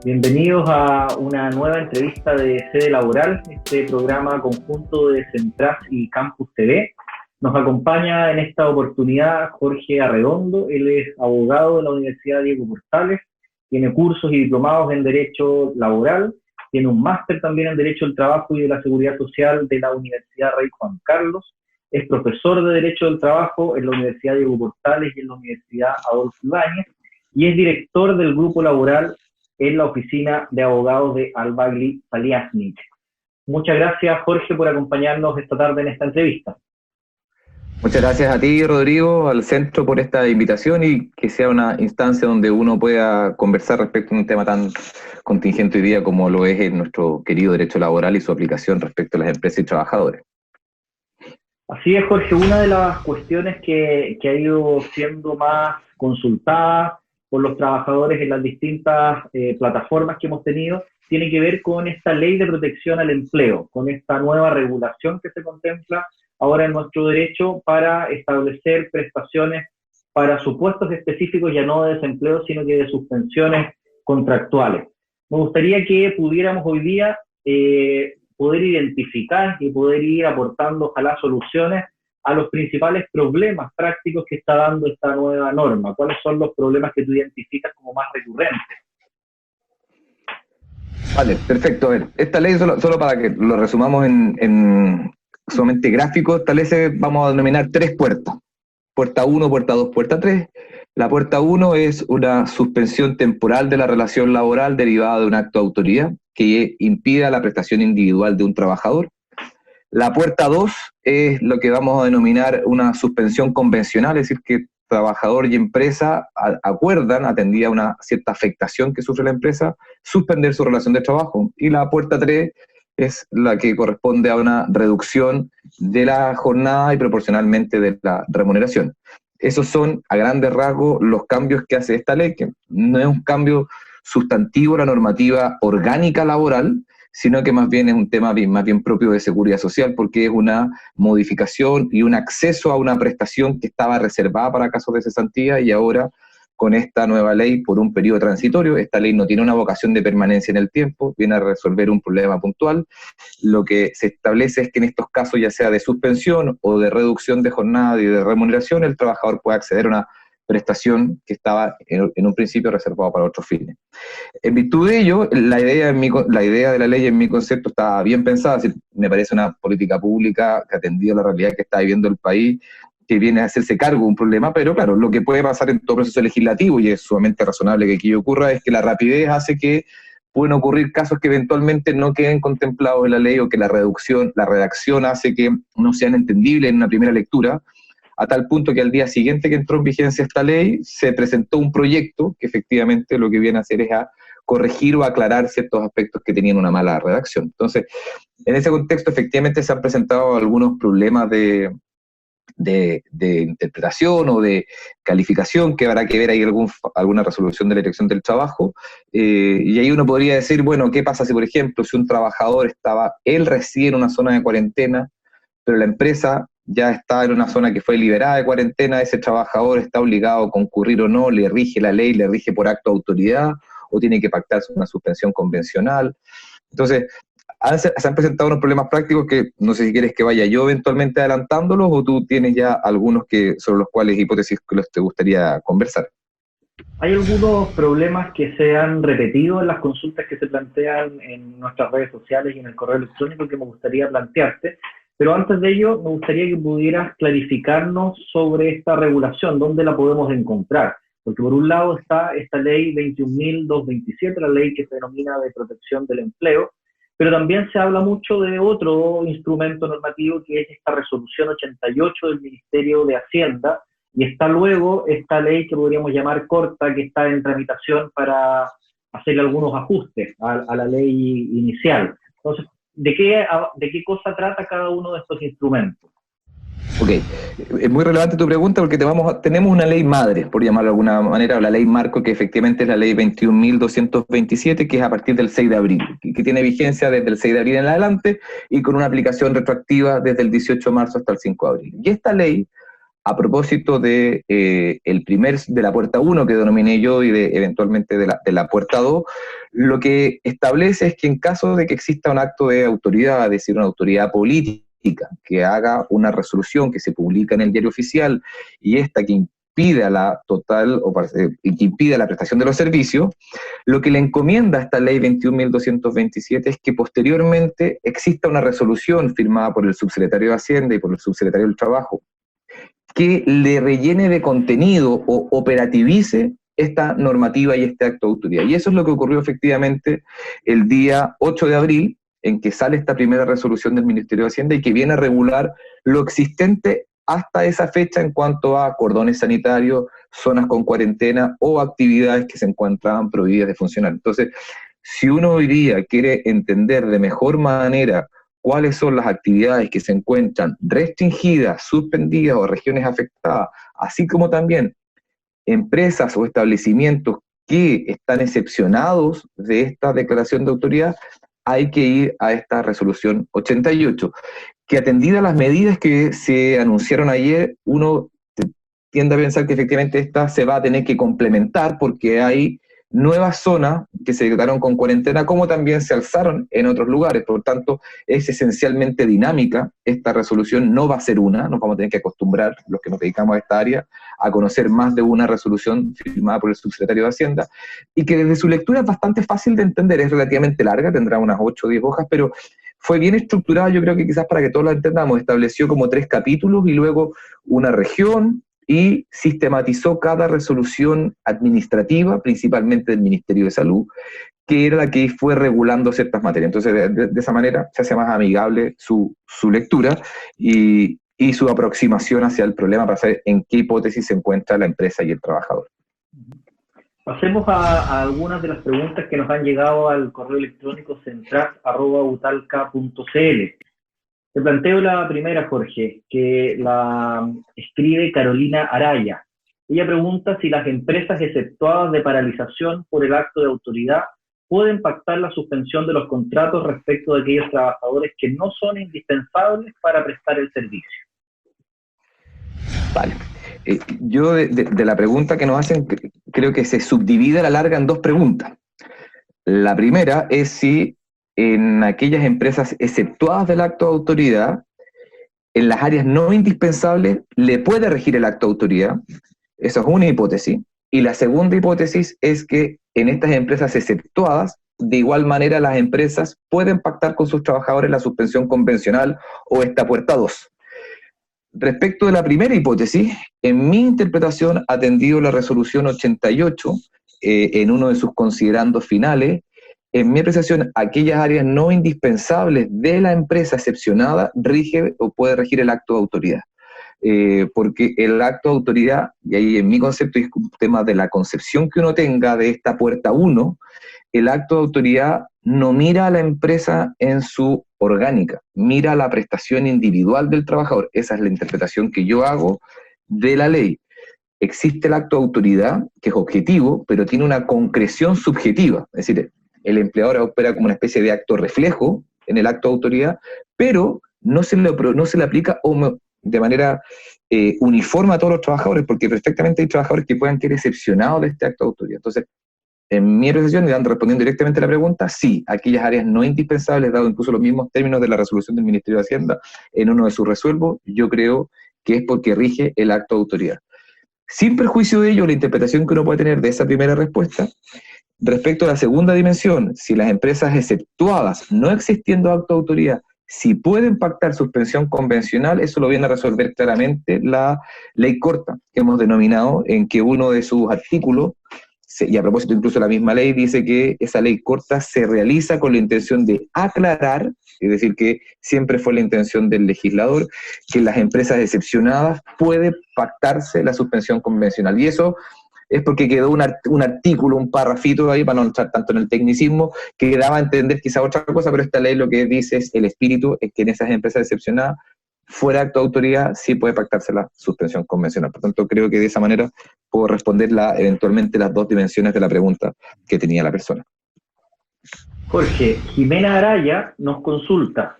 Bienvenidos a una nueva entrevista de Sede Laboral, este programa conjunto de Centraz y Campus TV. Nos acompaña en esta oportunidad Jorge Arredondo. Él es abogado de la Universidad Diego Portales, tiene cursos y diplomados en Derecho Laboral, tiene un máster también en Derecho del Trabajo y de la Seguridad Social de la Universidad Rey Juan Carlos, es profesor de Derecho del Trabajo en la Universidad Diego Portales y en la Universidad Adolfo Ibáñez, y es director del Grupo Laboral en la oficina de abogados de Albagli Paliasnik. Muchas gracias, Jorge, por acompañarnos esta tarde en esta entrevista. Muchas gracias a ti, Rodrigo, al centro por esta invitación y que sea una instancia donde uno pueda conversar respecto a un tema tan contingente hoy día como lo es nuestro querido derecho laboral y su aplicación respecto a las empresas y trabajadores. Así es, Jorge, una de las cuestiones que ha ido siendo más consultada por los trabajadores en las distintas plataformas que hemos tenido, tiene que ver con esta ley de protección al empleo, con esta nueva regulación que se contempla ahora en nuestro derecho para establecer prestaciones para supuestos específicos, ya no de desempleo, sino que de suspensiones contractuales. Me gustaría que pudiéramos hoy día poder identificar y poder ir aportando, ojalá, soluciones a los principales problemas prácticos que está dando esta nueva norma. ¿Cuáles son los problemas que tú identificas como más recurrentes? Vale, perfecto. A ver, esta ley, solo para que lo resumamos en sumamente gráfico, establece, vamos a denominar 3 puertas. Puerta 1, puerta 2, puerta 3. La puerta 1 es una suspensión temporal de la relación laboral derivada de un acto de autoridad que impida la prestación individual de un trabajador. La puerta 2 es lo que vamos a denominar una suspensión convencional, es decir, que trabajador y empresa acuerdan, atendida a una cierta afectación que sufre la empresa, suspender su relación de trabajo. Y la puerta 3 es la que corresponde a una reducción de la jornada y proporcionalmente de la remuneración. Esos son, a grandes rasgos, los cambios que hace esta ley, que no es un cambio sustantivo a la normativa orgánica laboral, sino que más bien es un tema más bien propio de seguridad social, porque es una modificación y un acceso a una prestación que estaba reservada para casos de cesantía y ahora con esta nueva ley por un periodo transitorio. Esta ley no tiene una vocación de permanencia en el tiempo, viene a resolver un problema puntual. Lo que se establece es que en estos casos, ya sea de suspensión o de reducción de jornada y de remuneración, el trabajador puede acceder a una prestación que estaba en un principio reservado para otros fines. En virtud de ello, la idea de la ley en mi concepto está bien pensada, me parece una política pública que ha atendido a la realidad que está viviendo el país, que viene a hacerse cargo de un problema, pero claro, lo que puede pasar en todo proceso legislativo, y es sumamente razonable que aquello ocurra, es que la rapidez hace que pueden ocurrir casos que eventualmente no queden contemplados en la ley o que la redacción hace que no sean entendibles en una primera lectura, a tal punto que al día siguiente que entró en vigencia esta ley, se presentó un proyecto que efectivamente lo que viene a hacer es a corregir o aclarar ciertos aspectos que tenían una mala redacción. Entonces, en ese contexto, efectivamente se han presentado algunos problemas de interpretación o de calificación, que habrá que ver ahí alguna resolución de la Dirección del Trabajo, y ahí uno podría decir, bueno, ¿qué pasa si, por ejemplo, si un trabajador él reside en una zona de cuarentena, pero la empresa ya está en una zona que fue liberada de cuarentena, ese trabajador está obligado a concurrir o no, le rige la ley, le rige por acto de autoridad, o tiene que pactarse una suspensión convencional? Entonces, se han presentado unos problemas prácticos que no sé si quieres que vaya yo eventualmente adelantándolos, o tú tienes ya algunos sobre los cuales hipótesis que te gustaría conversar. Hay algunos problemas que se han repetido en las consultas que se plantean en nuestras redes sociales y en el correo electrónico que me gustaría plantearte. Pero antes de ello, me gustaría que pudieras clarificarnos sobre esta regulación, dónde la podemos encontrar. Porque por un lado está esta ley 21.227, la ley que se denomina de protección del empleo, pero también se habla mucho de otro instrumento normativo que es esta resolución 88 del Ministerio de Hacienda, y está luego esta ley que podríamos llamar corta, que está en tramitación para hacerle algunos ajustes a la ley inicial. Entonces, ¿de qué cosa trata cada uno de estos instrumentos? Ok, es muy relevante tu pregunta porque tenemos una ley madre, por llamarlo de alguna manera, o la ley marco, que efectivamente es la ley 21.227, que es a partir del 6 de abril, que tiene vigencia desde el 6 de abril en adelante y con una aplicación retroactiva desde el 18 de marzo hasta el 5 de abril. Y esta ley a propósito de de la puerta 1 que denominé yo y eventualmente de la puerta 2, lo que establece es que en caso de que exista un acto de autoridad, es decir, una autoridad política, que haga una resolución que se publica en el diario oficial y esta que impida la total y que impida la prestación de los servicios, lo que le encomienda a esta ley 21.227 es que posteriormente exista una resolución firmada por el subsecretario de Hacienda y por el subsecretario del Trabajo que le rellene de contenido o operativice esta normativa y este acto de autoridad. Y eso es lo que ocurrió efectivamente el día 8 de abril, en que sale esta primera resolución del Ministerio de Hacienda y que viene a regular lo existente hasta esa fecha en cuanto a cordones sanitarios, zonas con cuarentena o actividades que se encontraban prohibidas de funcionar. Entonces, si uno hoy día quiere entender de mejor manera cuáles son las actividades que se encuentran restringidas, suspendidas o regiones afectadas, así como también empresas o establecimientos que están excepcionados de esta declaración de autoridad, hay que ir a esta resolución 88, que atendida a las medidas que se anunciaron ayer, uno tiende a pensar que efectivamente esta se va a tener que complementar porque hay nuevas zonas que se declararon con cuarentena, como también se alzaron en otros lugares. Por tanto, es esencialmente dinámica. Esta resolución no va a ser una, nos vamos a tener que acostumbrar, los que nos dedicamos a esta área, a conocer más de una resolución firmada por el subsecretario de Hacienda, y que desde su lectura es bastante fácil de entender, es relativamente larga, tendrá unas 8 o 10 hojas, pero fue bien estructurada, yo creo que quizás para que todos la entendamos, estableció como 3 capítulos y luego una región, y sistematizó cada resolución administrativa, principalmente del Ministerio de Salud, que era la que fue regulando ciertas materias. Entonces, de esa manera se hace más amigable su lectura y su aproximación hacia el problema para saber en qué hipótesis se encuentra la empresa y el trabajador. Pasemos a algunas de las preguntas que nos han llegado al correo electrónico centras@utalca.cl. Te planteo la primera, Jorge, que la escribe Carolina Araya. Ella pregunta si las empresas exceptuadas de paralización por el acto de autoridad pueden pactar la suspensión de los contratos respecto de aquellos trabajadores que no son indispensables para prestar el servicio. Vale. Yo de la pregunta que nos hacen, creo que se subdivide a la larga en 2 preguntas. La primera es si en aquellas empresas exceptuadas del acto de autoridad, en las áreas no indispensables, le puede regir el acto de autoridad. Esa es una hipótesis. Y la segunda hipótesis es que en estas empresas exceptuadas, de igual manera las empresas pueden pactar con sus trabajadores la suspensión convencional o esta puerta 2. Respecto de la primera hipótesis, en mi interpretación, atendido la resolución 88, en uno de sus considerandos finales, en mi apreciación, aquellas áreas no indispensables de la empresa excepcionada rige o puede regir el acto de autoridad. Porque el acto de autoridad, y ahí en mi concepto es un tema de la concepción que uno tenga de esta puerta 1, el acto de autoridad no mira a la empresa en su orgánica, mira la prestación individual del trabajador. Esa es la interpretación que yo hago de la ley. Existe el acto de autoridad, que es objetivo, pero tiene una concreción subjetiva, es decir, el empleador opera como una especie de acto reflejo en el acto de autoridad, pero no se le aplica de manera uniforme a todos los trabajadores, porque perfectamente hay trabajadores que puedan quedar excepcionados de este acto de autoridad. Entonces, en mi apreciación, y respondiendo directamente a la pregunta, sí, aquellas áreas no indispensables, dado incluso los mismos términos de la resolución del Ministerio de Hacienda en uno de sus resuelvos, yo creo que es porque rige el acto de autoridad. Sin perjuicio de ello, la interpretación que uno puede tener de esa primera respuesta, respecto a la segunda dimensión, si las empresas exceptuadas, no existiendo acto de autoridad, si pueden pactar suspensión convencional, eso lo viene a resolver claramente la ley corta, que hemos denominado, en que uno de sus artículos, y a propósito incluso la misma ley, dice que esa ley corta se realiza con la intención de aclarar, es decir, que siempre fue la intención del legislador, que en las empresas excepcionadas puede pactarse la suspensión convencional. Y eso es porque quedó un artículo, un parrafito ahí, para no entrar tanto en el tecnicismo, que daba a entender quizá otra cosa, pero esta ley lo que dice es el espíritu, es que en esas empresas excepcionadas, fuera acto de autoridad, sí puede pactarse la suspensión convencional. Por tanto, creo que de esa manera puedo responder eventualmente las 2 dimensiones de la pregunta que tenía la persona. Jorge, Jimena Araya nos consulta.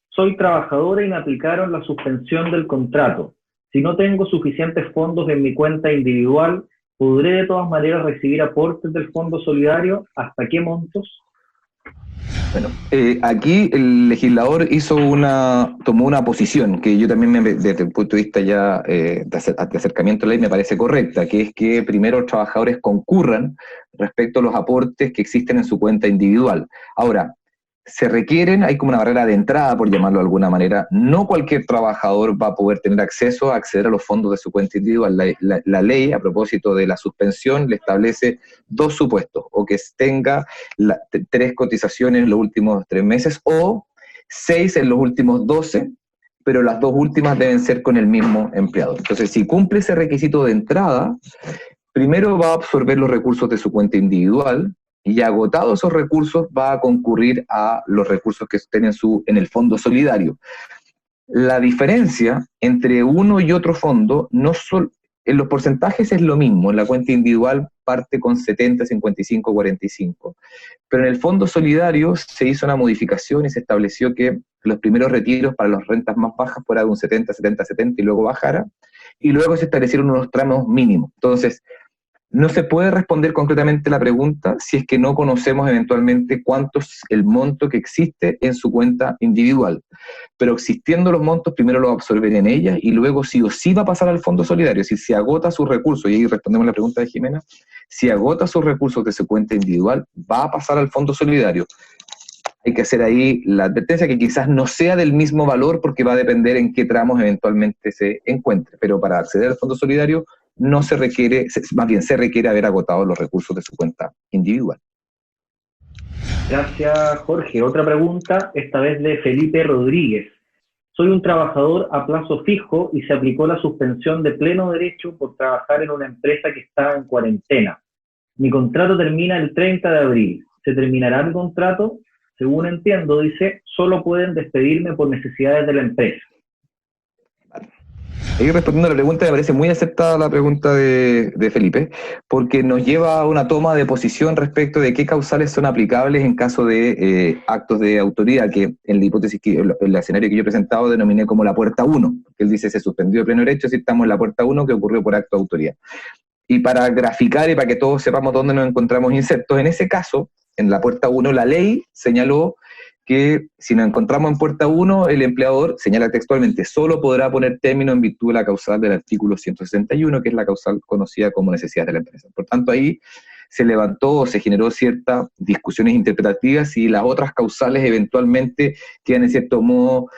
Soy trabajadora y me aplicaron la suspensión del contrato. Si no tengo suficientes fondos en mi cuenta individual, ¿podré de todas maneras recibir aportes del Fondo Solidario? ¿Hasta qué montos? Bueno, aquí el legislador tomó una posición que yo también, desde el punto de vista ya de acercamiento a la ley, me parece correcta, que es que primero los trabajadores concurran respecto a los aportes que existen en su cuenta individual. Ahora, hay como una barrera de entrada, por llamarlo de alguna manera. No cualquier trabajador va a poder tener acceso a acceder a los fondos de su cuenta individual. La ley, a propósito de la suspensión, le establece dos supuestos: o que tenga 3 cotizaciones en los últimos 3 meses, o 6 en los últimos 12, pero las 2 últimas deben ser con el mismo empleador. Entonces, si cumple ese requisito de entrada, primero va a absorber los recursos de su cuenta individual, y agotados esos recursos va a concurrir a los recursos que estén en el fondo solidario. La diferencia entre uno y otro fondo, en los porcentajes es lo mismo. En la cuenta individual parte con 70, 55, 45. Pero en el fondo solidario se hizo una modificación y se estableció que los primeros retiros para las rentas más bajas fuera de un 70, 70, 70 y luego bajara. Y luego se establecieron unos tramos mínimos. Entonces, no se puede responder concretamente la pregunta si es que no conocemos eventualmente cuánto es el monto que existe en su cuenta individual. Pero existiendo los montos, primero los absorber en ella y luego sí o sí va a pasar al Fondo Solidario. Si se agota sus recursos, y ahí respondemos la pregunta de Jimena, si agota sus recursos de su cuenta individual, va a pasar al Fondo Solidario. Hay que hacer ahí la advertencia que quizás no sea del mismo valor porque va a depender en qué tramos eventualmente se encuentre. Pero para acceder al Fondo Solidario no se requiere, más bien se requiere haber agotado los recursos de su cuenta individual. Gracias, Jorge. Otra pregunta, esta vez de Felipe Rodríguez. Soy un trabajador a plazo fijo y se aplicó la suspensión de pleno derecho por trabajar en una empresa que está en cuarentena. Mi contrato termina el 30 de abril. ¿Se terminará mi contrato? Según entiendo, dice, solo pueden despedirme por necesidades de la empresa. Ahí respondiendo a la pregunta, me parece muy aceptada la pregunta de Felipe, porque nos lleva a una toma de posición respecto de qué causales son aplicables en caso de actos de autoridad, que en la hipótesis, el escenario que yo he presentado denominé como la puerta 1, que él dice se suspendió de pleno derecho si estamos en la puerta 1 que ocurrió por acto de autoridad. Y para graficar y para que todos sepamos dónde nos encontramos insertos, en ese caso, en la puerta 1, la ley señaló que si nos encontramos en puerta 1, el empleador, señala textualmente, solo podrá poner término en virtud de la causal del artículo 161, que es la causal conocida como necesidad de la empresa. Por tanto, ahí se levantó o se generó ciertas discusiones interpretativas y las otras causales eventualmente quedan en cierto modo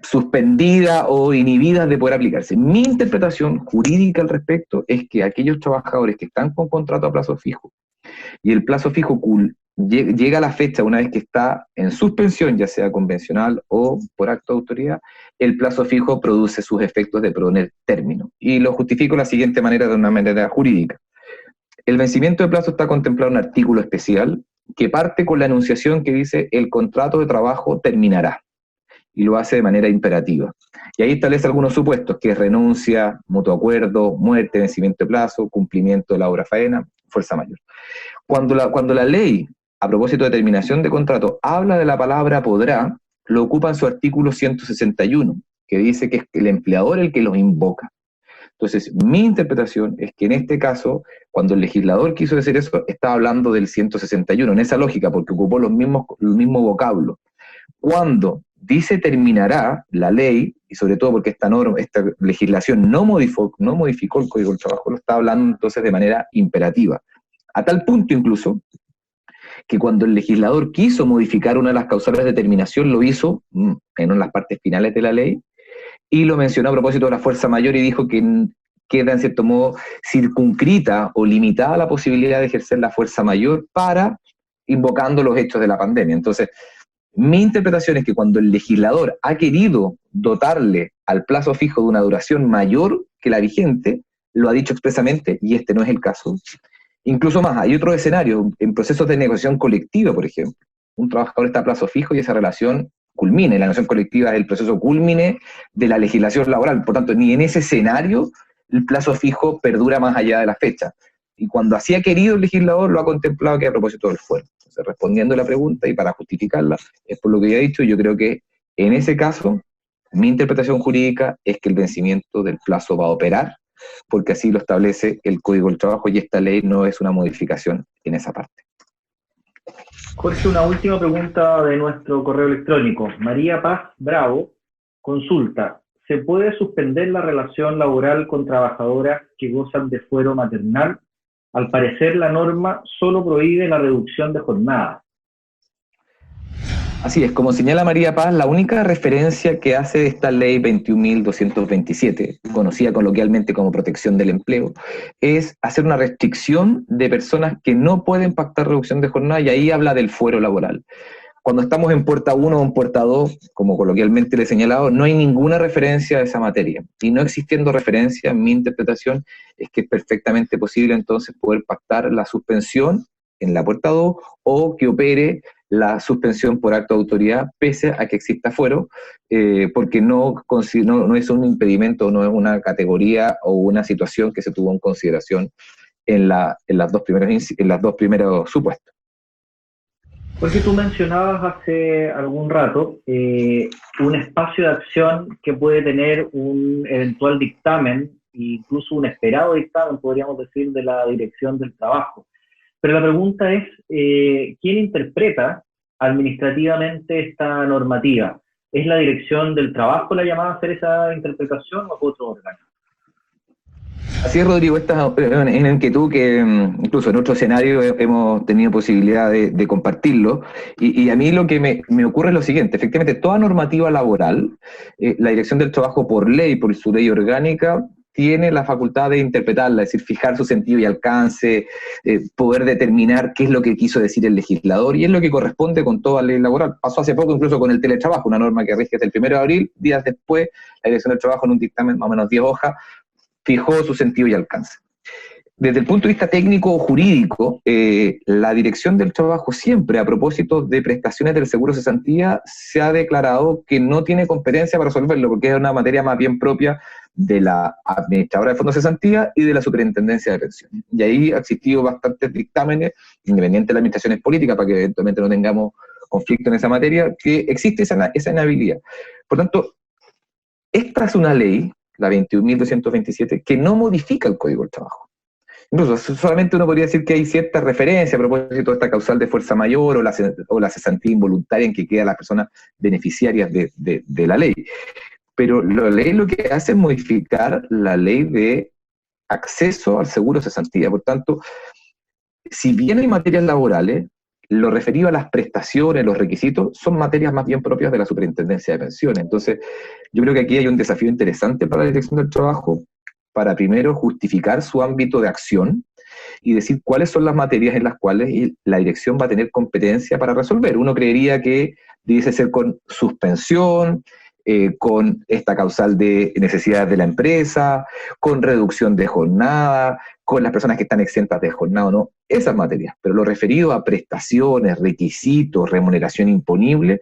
suspendidas o inhibidas de poder aplicarse. Mi interpretación jurídica al respecto es que aquellos trabajadores que están con contrato a plazo fijo y el plazo fijo llega a la fecha una vez que está en suspensión, ya sea convencional o por acto de autoridad, el plazo fijo produce sus efectos de poner término. Y lo justifico de la siguiente manera, de una manera jurídica. El vencimiento de plazo está contemplado en un artículo especial que parte con la enunciación que dice el contrato de trabajo terminará, y lo hace de manera imperativa. Y ahí establece algunos supuestos, que es renuncia, mutuo acuerdo, muerte, vencimiento de plazo, cumplimiento de la obra faena, fuerza mayor. Cuando la ley, a propósito de terminación de contrato, habla de la palabra podrá, lo ocupa en su artículo 161, que dice que es el empleador el que los invoca. Entonces, mi interpretación es que en este caso, cuando el legislador quiso decir eso, estaba hablando del 161, en esa lógica, porque ocupó el mismo vocablo. Cuando dice terminará la ley, y sobre todo porque esta legislación no modificó el Código del Trabajo, lo está hablando entonces de manera imperativa. A tal punto incluso, que cuando el legislador quiso modificar una de las causales de terminación, lo hizo en una de las partes finales de la ley, y lo mencionó a propósito de la fuerza mayor y dijo que queda en cierto modo circunscrita o limitada la posibilidad de ejercer la fuerza mayor invocando los hechos de la pandemia. Entonces, mi interpretación es que cuando el legislador ha querido dotarle al plazo fijo de una duración mayor que la vigente, lo ha dicho expresamente, y este no es el caso. Incluso más, hay otro escenario, en procesos de negociación colectiva, por ejemplo. Un trabajador está a plazo fijo y esa relación culmina, y la negociación colectiva es el proceso culmine de la legislación laboral. Por tanto, ni en ese escenario el plazo fijo perdura más allá de la fecha. Y cuando así ha querido el legislador, lo ha contemplado que a propósito del fuero. Entonces, respondiendo a la pregunta y para justificarla, es por lo que ya he dicho, yo creo que en ese caso Mi interpretación jurídica es que el vencimiento del plazo va a operar, porque así lo establece el Código del Trabajo y esta ley no es una modificación en esa parte. Jorge, una última pregunta de nuestro correo electrónico. María Paz Bravo consulta, ¿se puede suspender la relación laboral con trabajadoras que gozan de fuero maternal? Al parecer, la norma solo prohíbe la reducción de jornada. Así es, como señala María Paz, la única referencia que hace esta ley 21.227, conocida coloquialmente como protección del empleo, es hacer una restricción de personas que no pueden pactar reducción de jornada, y ahí habla del fuero laboral. Cuando estamos en puerta 1 o en puerta 2, como coloquialmente le he señalado, no hay ninguna referencia a esa materia. Y no existiendo referencia, mi interpretación es que es perfectamente posible entonces poder pactar la suspensión en la puerta 2 o que opere la suspensión por acto de autoridad pese a que exista fuero, porque no es un impedimento, no es una categoría o una situación que se tuvo en consideración en las dos primeros supuestos. Porque tú mencionabas hace algún rato un espacio de acción que puede tener un eventual dictamen, incluso un esperado dictamen, podríamos decir, de la Dirección del Trabajo. Pero la pregunta es, ¿quién interpreta administrativamente esta normativa? ¿Es la Dirección del Trabajo la llamada a hacer esa interpretación o es otro órgano? Así es, Rodrigo, esta es una inquietud que incluso en otro escenario hemos tenido posibilidad de compartirlo, y a mí lo que me ocurre es lo siguiente: efectivamente, toda normativa laboral, la Dirección del Trabajo por ley, por su ley orgánica, tiene la facultad de interpretarla, es decir, fijar su sentido y alcance, poder determinar qué es lo que quiso decir el legislador, y es lo que corresponde con toda ley laboral. Pasó hace poco incluso con el teletrabajo, una norma que rige desde el 1 de abril, días después, la Dirección del Trabajo en un dictamen más o menos 10 hojas, fijó su sentido y alcance. Desde el punto de vista técnico o jurídico, la Dirección del Trabajo siempre, a propósito de prestaciones del seguro cesantía, se ha declarado que no tiene competencia para resolverlo, porque es una materia más bien propia de la administradora de fondos de cesantía y de la superintendencia de pensiones. Y ahí ha existido bastantes dictámenes, independiente de las administraciones políticas, para que eventualmente no tengamos conflicto en esa materia, que existe esa inhabilidad. Por tanto, esta es una ley, la 21.227, que no modifica el Código del Trabajo. Incluso solamente uno podría decir que hay cierta referencia a propósito de esta causal de fuerza mayor o la cesantía involuntaria en que quedan las personas beneficiarias de la ley. Pero la ley lo que hace es modificar la ley de acceso al seguro cesantía. Por tanto, si bien hay materias laborales, lo referido a las prestaciones, los requisitos, son materias más bien propias de la Superintendencia de Pensiones. Entonces, yo creo que aquí hay un desafío interesante para la Dirección del Trabajo, para primero justificar su ámbito de acción y decir cuáles son las materias en las cuales la dirección va a tener competencia para resolver. Uno creería que debiese ser con suspensión, con esta causal de necesidades de la empresa, con reducción de jornada, con las personas que están exentas de jornada o no, esas materias. Pero lo referido a prestaciones, requisitos, remuneración imponible,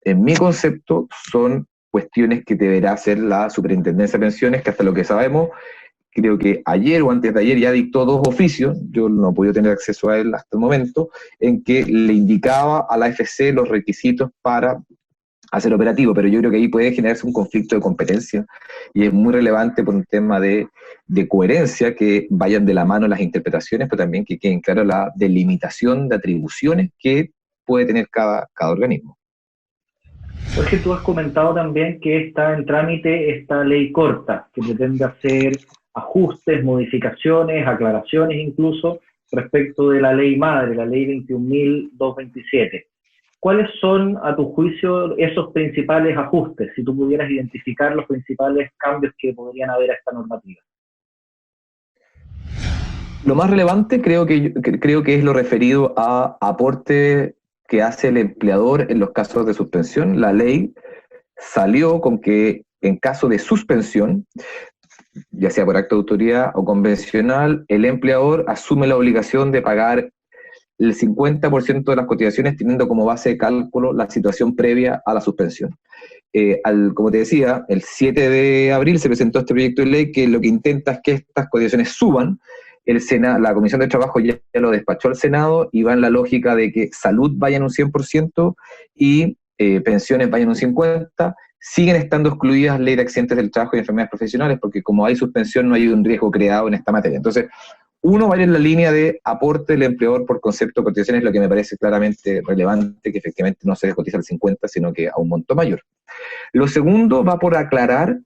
en mi concepto son cuestiones que deberá hacer la Superintendencia de Pensiones, que hasta lo que sabemos, creo que ayer o antes de ayer ya dictó 2 oficios, yo no he podido tener acceso a él hasta el momento, en que le indicaba a la AFC los requisitos para hacer operativo, pero yo creo que ahí puede generarse un conflicto de competencia, y es muy relevante por un tema de coherencia que vayan de la mano las interpretaciones, pero también que queden claro la delimitación de atribuciones que puede tener cada organismo. Jorge, tú has comentado también que está en trámite esta ley corta, que pretende hacer ajustes, modificaciones, aclaraciones incluso, respecto de la ley madre, la ley 21.227. ¿Cuáles son, a tu juicio, esos principales ajustes, si tú pudieras identificar los principales cambios que podrían haber a esta normativa? Lo más relevante creo que es lo referido a aporte que hace el empleador en los casos de suspensión. La ley salió con que en caso de suspensión, ya sea por acto de autoridad o convencional, el empleador asume la obligación de pagar el 50% de las cotizaciones teniendo como base de cálculo la situación previa a la suspensión. Como te decía, el 7 de abril se presentó este proyecto de ley que lo que intenta es que estas cotizaciones suban. La Comisión de Trabajo ya lo despachó al Senado y va en la lógica de que salud vaya en un 100% y pensiones vayan en un 50%, siguen estando excluidas ley de accidentes del trabajo y enfermedades profesionales, porque como hay suspensión no hay un riesgo creado en esta materia. Entonces, uno va a ir en la línea de aporte del empleador por concepto de cotizaciones, lo que me parece claramente relevante, que efectivamente no se cotiza al 50, sino que a un monto mayor. Lo segundo va por aclarar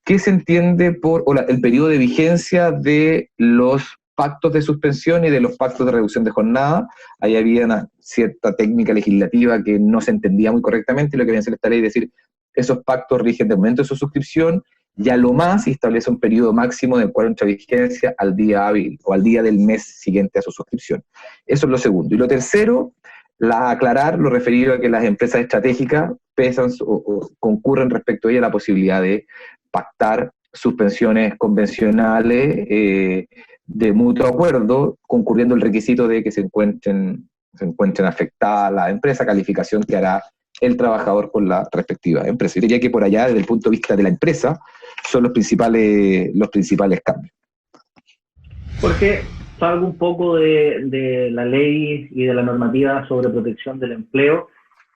qué se entiende por el periodo de vigencia de los pactos de suspensión y de los pactos de reducción de jornada. Ahí había una cierta técnica legislativa que no se entendía muy correctamente, y lo que viene a hacer esta ley es decir, esos pactos rigen de momento de su suscripción, y a lo más establece un periodo máximo del cual entra vigencia al día hábil o al día del mes siguiente a su suscripción. Eso es lo segundo. Y lo tercero, aclarar lo referido a que las empresas estratégicas pesan o concurren respecto a ella la posibilidad de pactar suspensiones convencionales de mutuo acuerdo, concurriendo el requisito de que se encuentren afectadas la empresa, calificación que hará el trabajador con la respectiva empresa. Yo diría que por allá, desde el punto de vista de la empresa, son los principales cambios. Jorge, salgo un poco de la ley y de la normativa sobre protección del empleo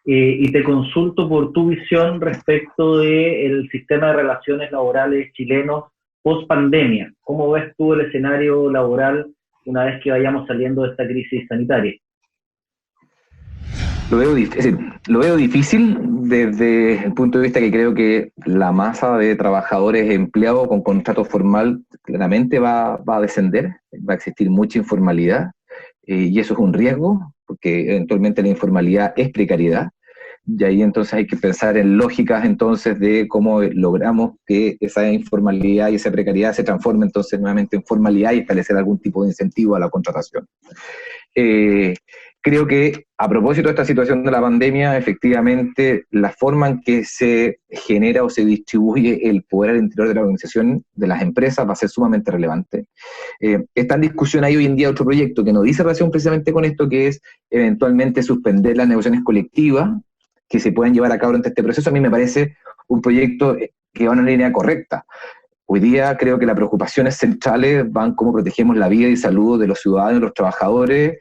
y te consulto por tu visión respecto del sistema de relaciones laborales chilenos post pandemia. ¿Cómo ves tú el escenario laboral una vez que vayamos saliendo de esta crisis sanitaria? Lo veo difícil desde el punto de vista que creo que la masa de trabajadores empleados con contrato formal claramente va a descender, va a existir mucha informalidad, y eso es un riesgo, porque eventualmente la informalidad es precariedad, y ahí entonces hay que pensar en lógicas entonces de cómo logramos que esa informalidad y esa precariedad se transforme entonces nuevamente en formalidad y establecer algún tipo de incentivo a la contratación. Creo que a propósito de esta situación de la pandemia, efectivamente la forma en que se genera o se distribuye el poder al interior de la organización de las empresas va a ser sumamente relevante. Está en discusión ahí hoy en día otro proyecto que no dice relación precisamente con esto, que es eventualmente suspender las negociaciones colectivas que se puedan llevar a cabo durante este proceso. A mí me parece un proyecto que va en una línea correcta. Hoy día creo que las preocupaciones centrales van cómo protegemos la vida y salud de los ciudadanos y los trabajadores.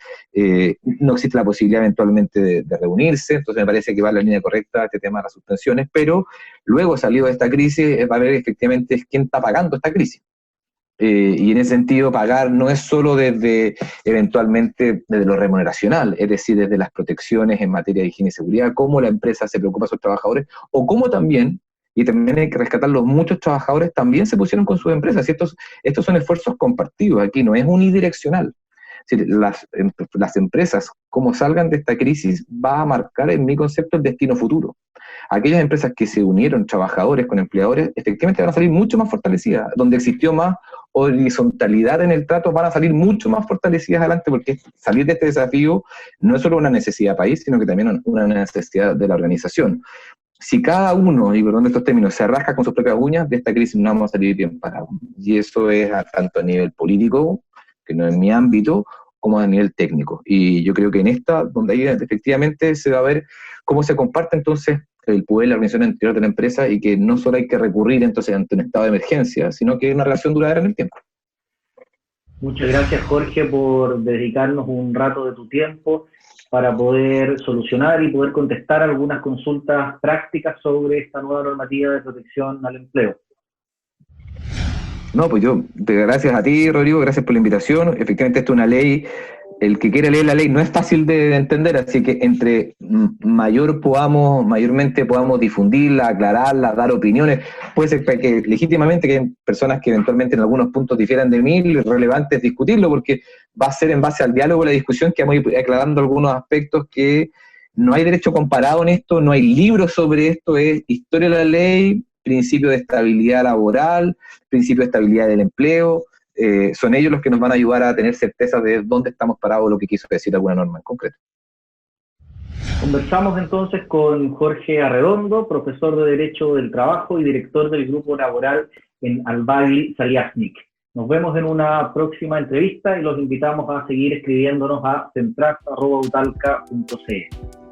No existe la posibilidad eventualmente de reunirse, entonces me parece que va en la línea correcta este tema de las suspensiones, pero luego salido de esta crisis va a ver efectivamente quién está pagando esta crisis. Y en ese sentido pagar no es solo eventualmente desde lo remuneracional, es decir, desde las protecciones en materia de higiene y seguridad, cómo la empresa se preocupa de sus trabajadores, o cómo también, y también hay que rescatar, los muchos trabajadores también se pusieron con sus empresas, y estos son esfuerzos compartidos, aquí no es unidireccional. Es decir, las empresas, como salgan de esta crisis, va a marcar en mi concepto el destino futuro. Aquellas empresas que se unieron, trabajadores con empleadores, efectivamente van a salir mucho más fortalecidas, donde existió más horizontalidad en el trato, van a salir mucho más fortalecidas adelante, porque salir de este desafío no es solo una necesidad país, sino que también una necesidad de la organización. Si cada uno, y perdón de estos términos, se rasca con sus propias uñas, de esta crisis no vamos a salir bien parados. Y eso es tanto a nivel político, que no es mi ámbito, como a nivel técnico. Y yo creo que en esta, donde ahí efectivamente se va a ver cómo se comparte entonces el poder, la organización interior de la empresa, y que no solo hay que recurrir entonces ante un estado de emergencia, sino que hay una relación duradera en el tiempo. Muchas gracias, Jorge, por dedicarnos un rato de tu tiempo para poder solucionar y poder contestar algunas consultas prácticas sobre esta nueva normativa de protección al empleo. No, pues gracias a ti, Rodrigo, gracias por la invitación. Efectivamente, esto es una ley, el que quiere leer la ley no es fácil de entender, así que entre mayormente podamos difundirla, aclararla, dar opiniones. Puede ser que legítimamente que hay personas que eventualmente en algunos puntos difieran de mí, lo relevante es discutirlo, porque va a ser en base al diálogo, la discusión, que vamos a ir aclarando algunos aspectos que no hay derecho comparado en esto, no hay libros sobre esto, es historia de la ley, principio de estabilidad laboral, principio de estabilidad del empleo. Son ellos los que nos van a ayudar a tener certeza de dónde estamos parados, lo que quiso decir alguna norma en concreto. Conversamos entonces con Jorge Arredondo, profesor de Derecho del Trabajo y director del Grupo Laboral en Albagli Saliasnik. Nos vemos en una próxima entrevista y los invitamos a seguir escribiendo a centraz@utalca.cl.